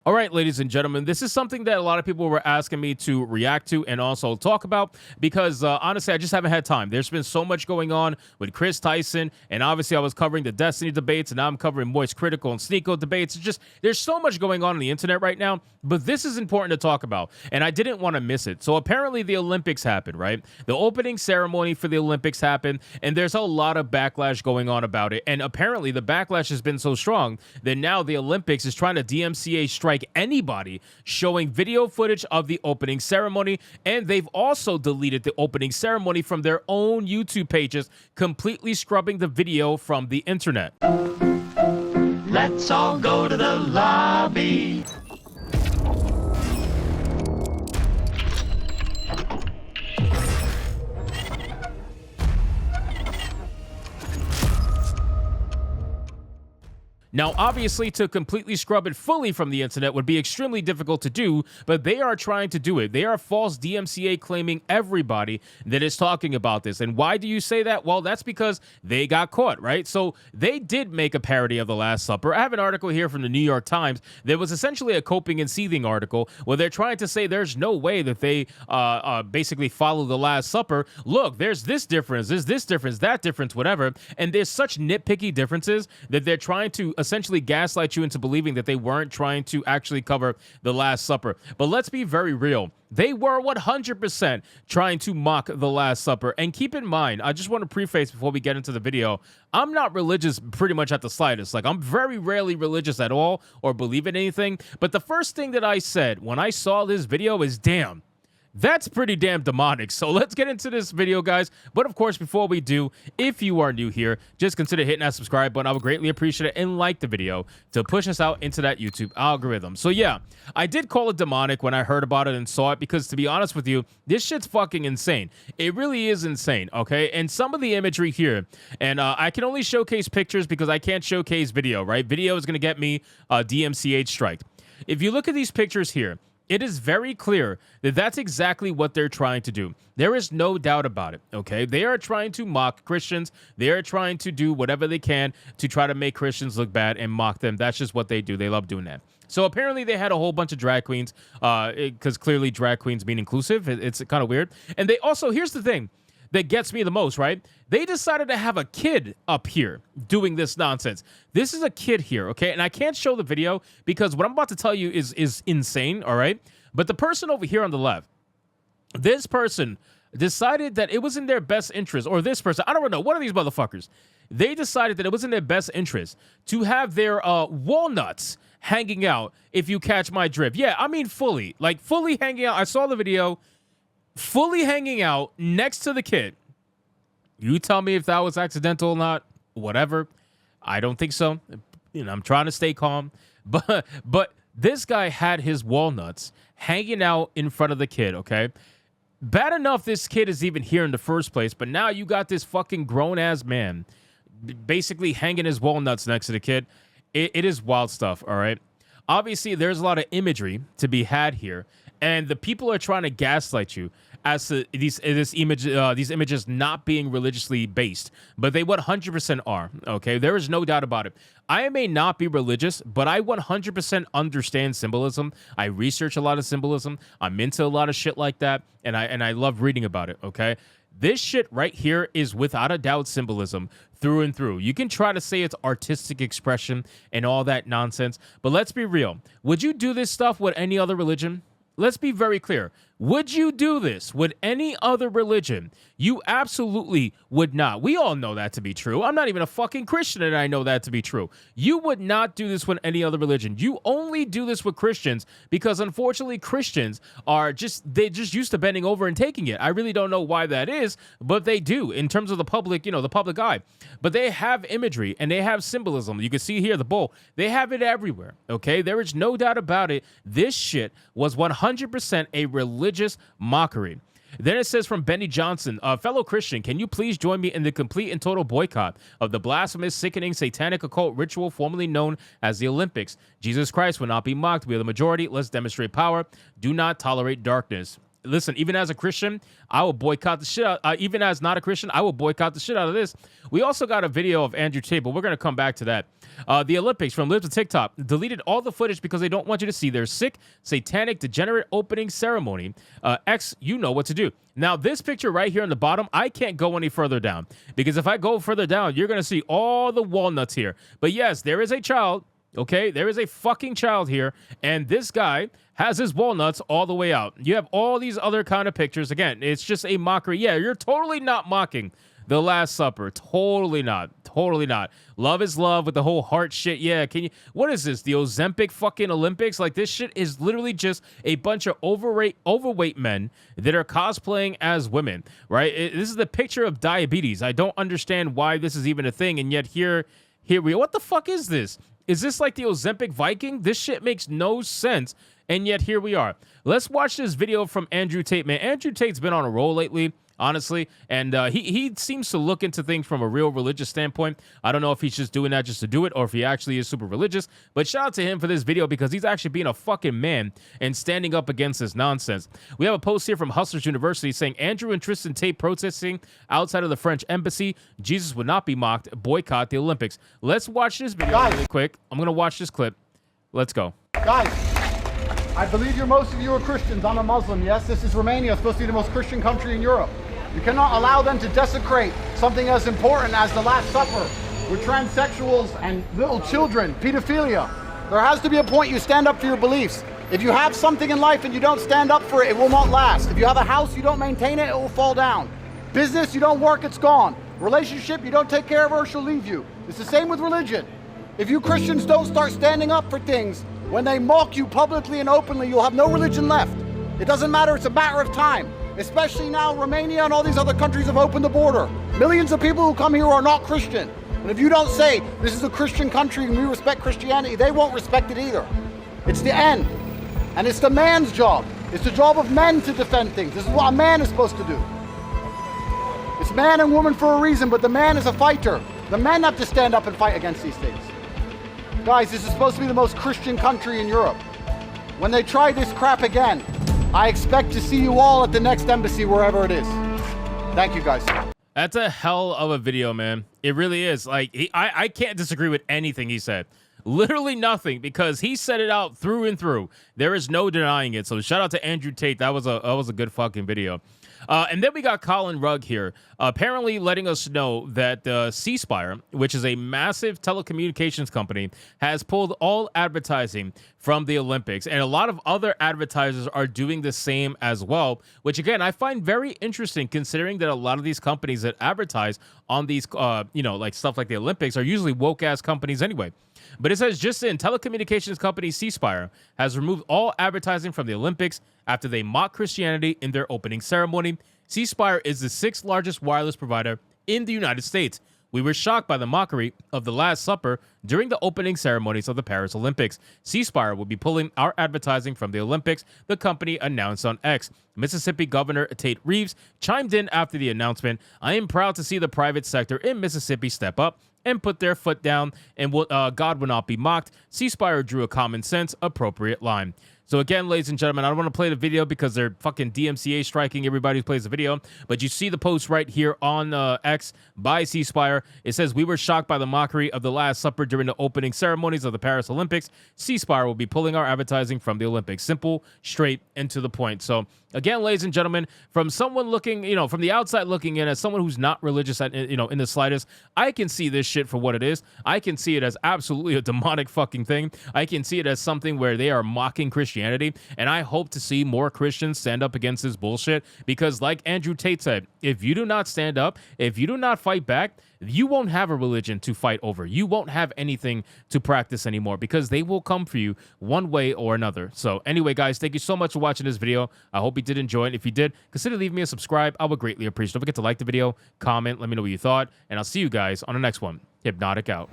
All right, ladies and gentlemen, this is something that a lot of people were asking me to react to and also talk about because honestly, I just haven't had time. There's been so much going on with Chris Tyson, and obviously, I was covering the Destiny debates, and now I'm covering Moist Critical and Sneeko debates. It's just there's so much going on the internet right now, but this is important to talk about, and I didn't want to miss it. So apparently, the Olympics happened, right? The opening ceremony for the Olympics happened, and there's a lot of backlash going on about it. And apparently, the backlash has been so strong that now the Olympics is trying to DMCA strike anybody showing video footage of the opening ceremony, and they've also deleted the opening ceremony from their own YouTube pages, completely scrubbing the video from the internet. Let's all go to the lobby. Now, obviously, to completely scrub it fully from the internet would be extremely difficult to do, but they are trying to do it. They are false DMCA claiming everybody that is talking about this. And why do you say that? Well, that's because they got caught, right? So they did make a parody of The Last Supper. I have an article here from the New York Times that was essentially a coping and seething article where they're trying to say there's no way that they basically follow The Last Supper. Look, there's this difference, there's this difference, that difference, whatever. And there's such nitpicky differences that they're trying to essentially gaslight you into believing that they weren't trying to actually cover The Last Supper. But let's be very real. They were 100% trying to mock The Last Supper. And keep in mind, I just want to preface before we get into the video, I'm not religious pretty much at the slightest. Like, I'm very rarely religious at all or believe in anything. But the first thing that I said when I saw this video is, damn, that's pretty damn demonic. So let's get into this video, guys. But of course, before we do, if you are new here, just consider hitting that subscribe button. I would greatly appreciate it, and like the video to push us out into that YouTube algorithm. So yeah, I did call it demonic when I heard about it and saw it because, to be honest with you, this shit's fucking insane. It really is insane, okay? And some of the imagery here, and I can only showcase pictures because I can't showcase video, right? Video is going to get me DMCA striked. If you look at these pictures here, it is very clear that that's exactly what they're trying to do. There is no doubt about it, okay? They are trying to mock Christians. They are trying to do whatever they can to try to make Christians look bad and mock them. That's just what they do. They love doing that. So apparently they had a whole bunch of drag queens because clearly drag queens mean inclusive. It's kind of weird. And they also, here's the thing that gets me the most, right? They decided to have a kid up here doing this nonsense. This is a kid here, okay? And I can't show the video because what I'm about to tell you is insane, all right? But the person over here on the left, this person decided that it was in their best interest, or this person, I don't know, one of these motherfuckers, they decided that it was in their best interest to have their walnuts hanging out, if you catch my drift. Yeah, I mean fully, like fully hanging out. I saw the video, fully hanging out next to the kid. You tell me if that was accidental or not, whatever. I don't think so. You know, I'm trying to stay calm. But this guy had his walnuts hanging out in front of the kid, okay? Bad enough this kid is even here in the first place, but now you got this fucking grown-ass man basically hanging his walnuts next to the kid. It is wild stuff, all right? Obviously, there's a lot of imagery to be had here, and the people are trying to gaslight you as to these images not being religiously based, but they 100% are, okay? There is no doubt about it. I may not be religious, but I 100% understand symbolism. I research a lot of symbolism. I'm into a lot of shit like that, and I love reading about it, okay? This shit right here is without a doubt symbolism through and through. You can try to say it's artistic expression and all that nonsense, but let's be real. Would you do this stuff with any other religion? Let's be very clear. Would you do this with any other religion? You absolutely would not. We all know that to be true. I'm not even a fucking Christian and I know that to be true. You would not do this with any other religion. You only do this with Christians because unfortunately Christians are they're just used to bending over and taking it. I really don't know why that is, but they do in terms of the public, the public eye. But they have imagery and they have symbolism. You can see here the bull. They have it everywhere, okay? There is no doubt about it. This shit was 100% a religious mockery. Then it says from Benny Johnson, fellow Christian, can you please join me in the complete and total boycott of the blasphemous, sickening, satanic occult ritual formerly known as the Olympics? Jesus Christ will not be mocked. We are the majority. Let's demonstrate power. Do not tolerate darkness. Listen, even as a Christian, I will boycott the shit out. Even as not a Christian, I will boycott the shit out of this. We also got a video of Andrew Tate, but we're going to come back to that. The Olympics from Live to TikTok deleted all the footage because they don't want you to see their sick, satanic, degenerate opening ceremony. X, you know what to do. Now, this picture right here on the bottom, I can't go any further down because if I go further down, you're going to see all the walnuts here. But yes, there is a child. Okay, there is a fucking child here, and this guy has his walnuts all the way out. You have all these other kind of pictures. Again, it's just a mockery. Yeah, you're totally not mocking the Last Supper. Totally not. Totally not. Love is love with the whole heart shit. Yeah, can you? What is this? The Ozempic fucking Olympics? Like, this shit is literally just a bunch of overweight men that are cosplaying as women, right? This is the picture of diabetes. I don't understand why this is even a thing, and yet here we. What the fuck is this? Is this like the Ozempic Viking? This shit makes no sense, and yet here we are. Let's watch this video from Andrew Tate, man. Andrew Tate's been on a roll lately, honestly, and he seems to look into things from a real religious standpoint. I don't know if he's just doing that just to do it or if he actually is super religious, but shout out to him for this video because he's actually being a fucking man and standing up against this nonsense. We have a post here from Hustlers University saying Andrew and Tristan Tate protesting outside of the French embassy. Jesus would not be mocked. Boycott the Olympics. Let's watch this video really quick. I'm going to watch this clip. Let's go. Guys, I believe most of you are Christians. I'm a Muslim. Yes, this is Romania, supposed to be the most Christian country in Europe. You cannot allow them to desecrate something as important as the Last Supper with transsexuals and little children, pedophilia. There has to be a point you stand up for your beliefs. If you have something in life and you don't stand up for it, it will not last. If you have a house, you don't maintain it, it will fall down. Business, you don't work, it's gone. Relationship, you don't take care of her, she'll leave you. It's the same with religion. If you Christians don't start standing up for things, when they mock you publicly and openly, you'll have no religion left. It doesn't matter, it's a matter of time. Especially now, Romania and all these other countries have opened the border. Millions of people who come here are not Christian. And if you don't say, this is a Christian country and we respect Christianity, they won't respect it either. It's the end. And it's the man's job. It's the job of men to defend things. This is what a man is supposed to do. It's man and woman for a reason, but the man is a fighter. The men have to stand up and fight against these things. Guys, this is supposed to be the most Christian country in Europe. When they try this crap again, I expect to see you all at the next embassy, wherever it is. Thank you, guys. That's a hell of a video, man. It really is. Like, I can't disagree with anything he said. Literally nothing, because he said it out through and through. There is no denying it. So shout out to Andrew Tate. That was a good fucking video. And then we got Colin Rugg here, apparently letting us know that C-Spire, which is a massive telecommunications company, has pulled all advertising from the Olympics. And a lot of other advertisers are doing the same as well, which, again, I find very interesting considering that a lot of these companies that advertise on these, like stuff like the Olympics are usually woke-ass companies anyway. But it says just in, telecommunications company C-Spire has removed all advertising from the Olympics after they mocked Christianity in their opening ceremony. C-Spire is the 6th largest wireless provider in the United States. We were shocked by the mockery of the Last Supper during the opening ceremonies of the Paris Olympics. C-Spire will be pulling our advertising from the Olympics, the company announced on X. Mississippi Governor Tate Reeves chimed in after the announcement. I am proud to see the private sector in Mississippi step up and put their foot down, and God will not be mocked. C-Spire drew a common sense, appropriate line. So again, ladies and gentlemen, I don't want to play the video because they're fucking DMCA striking everybody who plays the video, but you see the post right here on X by C-Spire. It says, we were shocked by the mockery of the Last Supper during the opening ceremonies of the Paris Olympics. C-Spire will be pulling our advertising from the Olympics. Simple, straight, and to the point. So again, ladies and gentlemen, from someone looking, from the outside looking in, as someone who's not religious, in the slightest, I can see this shit for what it is. I can see it as absolutely a demonic fucking thing. I can see it as something where they are mocking Christianity. And I hope to see more Christians stand up against this bullshit, because like Andrew Tate said, if you do not stand up, if you do not fight back, you won't have a religion to fight over. You won't have anything to practice anymore, because they will come for you one way or another. So anyway, guys, thank you so much for watching this video. I hope you did enjoy it. If you did, consider leaving me a subscribe. I would greatly appreciate it. Don't forget to like the video, comment, let me know what you thought, and I'll see you guys on the next one. Hypnotic out.